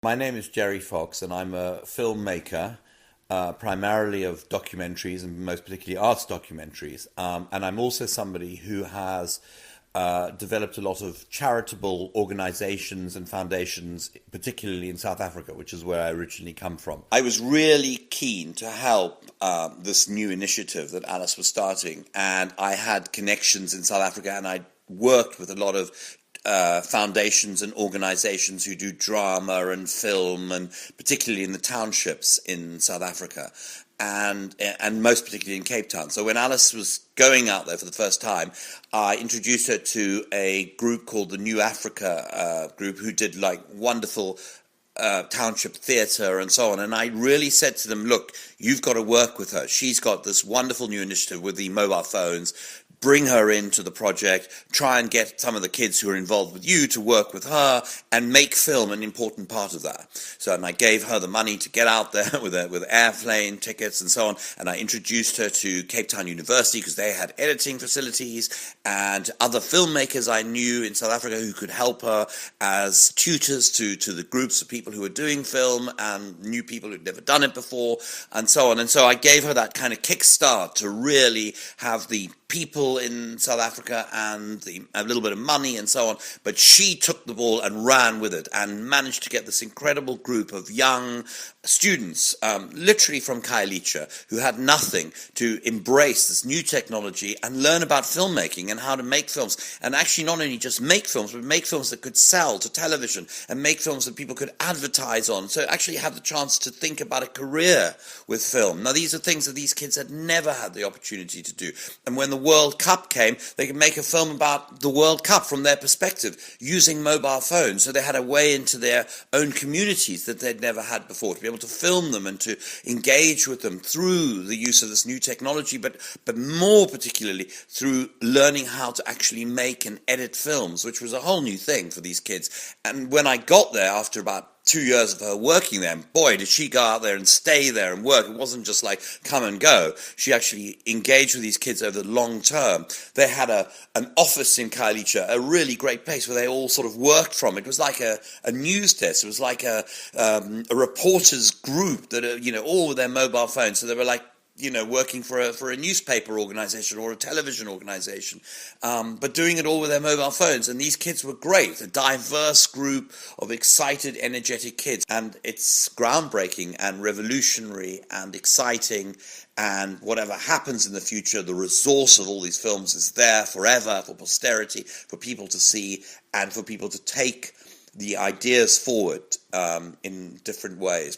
My name is Gerry Fox, and I'm a filmmaker, primarily of documentaries and most particularly arts documentaries. And I'm also somebody who has developed a lot of charitable organizations and foundations, particularly in South Africa, which is where I originally come from. I was really keen to help this new initiative that Alice was starting, and I had connections in South Africa, and I worked with a lot of foundations and organizations who do drama and film, and particularly in the townships in South Africa, and most particularly in Cape Town. So when Alice was going out there for the first time, I introduced her to a group called the New Africa group, who did like wonderful township theatre and so on. And I really said to them, look, you've got to work with her. She's got this wonderful new initiative with the mobile phones. Bring her into the project, try and get some of the kids who are involved with you to work with her, and make film an important part of that. So, and I gave her the money to get out there with airplane tickets and so on, and I introduced her to Cape Town University because they had editing facilities, and other filmmakers I knew in South Africa who could help her as tutors to the groups of people who were doing film and new people who'd never done it before, and so on. And so I gave her that kind of kickstart to really have the people in South Africa and a little bit of money and so on, but she took the ball and ran with it and managed to get this incredible group of young students, literally from Khayelitsha, who had nothing, to embrace this new technology and learn about filmmaking and how to make films, and actually not only just make films, but make films that could sell to television and make films that people could advertise on, so actually have the chance to think about a career with film. Now, these are things that these kids had never had the opportunity to do, and when the World Cup came, they could make a film about the World Cup from their perspective using mobile phones. So they had a way into their own communities that they'd never had before, to be able to film them and to engage with them through the use of this new technology, but more particularly through learning how to actually make and edit films, which was a whole new thing for these kids. And when I got there, after about 2 years of her working there, and boy, did she go out there and stay there and work. It wasn't just like come and go. She actually engaged with these kids over the long term. They had an office in Khayelitsha, a really great place where they all sort of worked from. It was like a news desk. It was like a reporters group that, all with their mobile phones. So they were like, working for a newspaper organization or a television organization, but doing it all with their mobile phones. And these kids were great, a diverse group of excited, energetic kids. And it's groundbreaking and revolutionary and exciting. And whatever happens in the future, the resource of all these films is there forever for posterity, for people to see and for people to take the ideas forward in different ways.